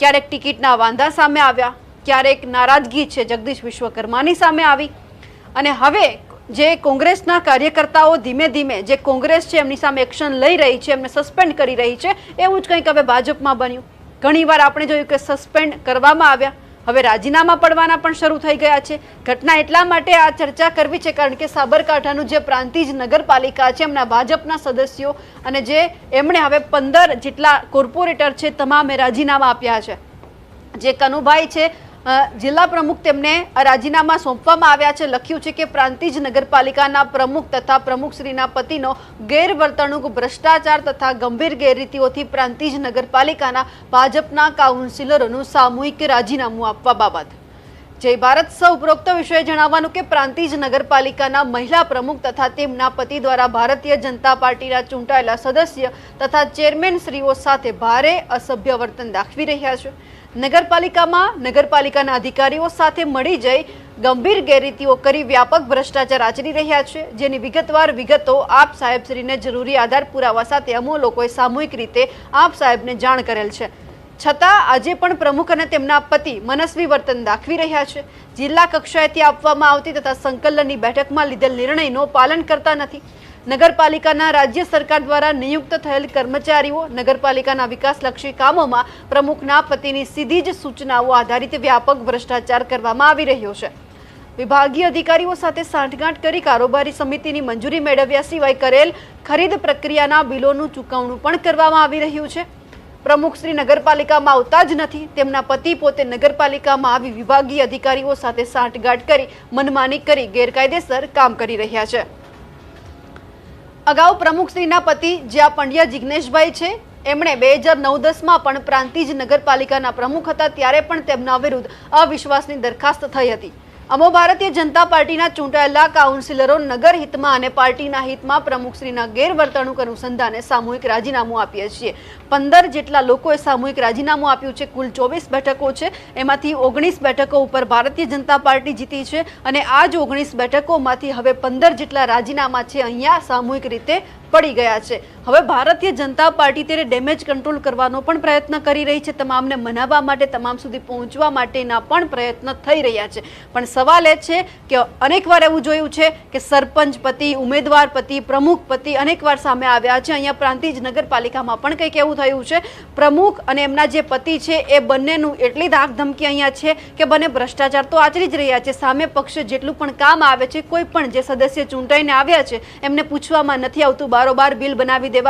ક્યારેક ટિકિટના વાંધા સામે આવ્યા, ક્યારેક નારાજગી છે જગદીશ વિશ્વકર્માની સામે આવી અને હવે જે કોંગ્રેસના કાર્યકર્તાઓ ધીમે ધીમે જે કોંગ્રેસ છે એમની સામે એક્શન લઈ રહી છે, એમને સસ્પેન્ડ કરી રહી છે, એવું જ કંઈક હવે ભાજપમાં બન્યું। ઘણીવાર આપણે જોયું કે સસ્પેન્ડ કરવામાં આવ્યા, હવે રાજીનામા પડવાના પણ શરૂ થઈ ગયા છે। ઘટના એટલા માટે આ ચર્ચા કરવી છે કારણ કે સાબરકાંઠાનું જે પ્રાંતિજ નગરપાલિકા છે એમના ભાજપના સદસ્યો અને જે એમણે હવે 15 જેટલા કોર્પોરેટર છે તમામે રાજીનામા આપ્યા છે। જે કનુભાઈ છે જિલ્લા પ્રમુખ તેમને રાજીનામા સોંપવામાં આવ્યા છે। લખ્યું છે કે પ્રાંતિજ નગરપાલિકાના પ્રમુખ તથા પ્રમુખશ્રીના પતિનો ગેરવર્તણૂક, ભ્રષ્ટાચાર તથા ગંભીર ગેરરીતિઓથી પ્રાંતિજ નગરપાલિકાના ભાજપના કાઉન્સિલરોનું સામૂહિક રાજીનામું આપવા બાબત જય ભારત સૌ ઉપરોક્ત વિષয়ে જણાવવાનું કે પ્રાંતિજ નગરપાલિકાના મહિલા પ્રમુખ તથા તેમના પતિ દ્વારા ભારતીય જનતા પાર્ટીના ચૂંટાયેલા સદસ્ય તથા ચેરમેન શ્રીઓ સાથે ભારે અસભ્ય વર્તન દાખવી રહ્યા છે। નગરપાલિકાના અધિકારીઓ સાથે મળી જઈ ગંભીર ગેરરીતિઓ કરી વ્યાપક ભ્રષ્ટાચાર આચરી રહ્યા છે, જેની વિગતવાર વિગતો આપ સાહેબશ્રીને જરૂરી આધાર પુરાવા સાથે અમો લોકોએ સામૂહિક રીતે આપ સાહેબને જાણ કરેલ છે। છતાં આજે પણ પ્રમુખ અને તેમના પતિ મનસ્વી વર્તન દાખવી રહ્યા છે। જિલ્લા કક્ષાએથી આપવામાં આવતી તથા સંકલનની બેઠકમાં લીધેલ નિર્ણયનો પાલન કરતા નથી। નગરપાલિકાના રાજ્ય સરકાર દ્વારા નિયુક્ત થયેલ કર્મચારીઓ નગરપાલિકાના વિકાસલક્ષી કામોમાં પ્રમુખના પતિની સીધી જ સૂચનાઓ આધારિત વ્યાપક ભ્રષ્ટાચાર કરવામાં આવી રહ્યો છે। વિભાગીય અધિકારીઓ સાથે સાંઠગાંઠ કરી કારોબારી સમિતિની મંજૂરી મેળવ્યા સિવાય કરેલ ખરીદ પ્રક્રિયાના બિલોનું ચૂકવણું પણ કરવામાં આવી રહ્યું છે। પ્રમુખશ્રી નગરપાલિકામાં આવતા જ નથી, તેમના પતિ પોતે નગરપાલિકામાં આવી વિભાગીય અધિકારીઓ સાથે સાંઠગાંઠ કરી મનમાની કરી ગેરકાયદેસર કામ કરી રહ્યા છે। અગાઉ પ્રમુખશ્રીના પતિ જ્યાં પંડ્યા જિગ્નેશભાઈ છે એમણે 2009-10માં પણ પ્રાંતિજ નગરપાલિકાના પ્રમુખ હતા, ત્યારે પણ તેમના વિરુદ્ધ અવિશ્વાસની દરખાસ્ત થઈ હતી। અમો ભારતીય જનતા પાર્ટીના ચૂંટાયેલા કાઉન્સિલરો નગર હિતમાં અને પાર્ટીના હિતમાં પ્રમુખશ્રીના ગેરવર્તણૂક અનુસંધાને સામૂહિક રાજીનામું આપીએ છીએ। 15 જેટલા લોકોએ સામૂહિક રાજીનામું આપ્યું છે। કુલ 24 બેઠકો છે, એમાંથી 19 બેઠકો ઉપર ભારતીય જનતા પાર્ટી જીતી છે અને આ જ 19 બેઠકોમાંથી હવે 15 જેટલા રાજીનામા છે અહીંયા સામૂહિક રીતે પડી ગયા છે। હવે ભારતીય જનતા પાર્ટી તેને ડેમેજ કંટ્રોલ કરવાનો પણ પ્રયત્ન કરી રહી છે, તમામને મનાવવા માટે, તમામ સુધી પહોંચવા માટેના પણ પ્રયત્ન થઈ રહ્યા છે। પણ સવાલ એ છે કે અનેકવાર એવું જોયું છે કે સરપંચ પતિ, ઉમેદવાર પતિ, પ્રમુખ પતિ અનેકવાર સામે આવ્યા છે। અહીંયા પ્રાંતિજ નગરપાલિકામાં પણ કંઈક એવું થયું છે। પ્રમુખ અને એમના જે પતિ છે એ બંનેનું એટલી ધાક ધમકી અહીંયા છે કે બંને ભ્રષ્ટાચાર તો આચરી જ રહ્યા છે। સામે પક્ષે જેટલું પણ કામ આવે છે, કોઈ પણ જે સદસ્ય ચૂંટાઈને આવ્યા છે એમને પૂછવામાં નથી આવતું, બારોબાર બિલ બનાવી દેવા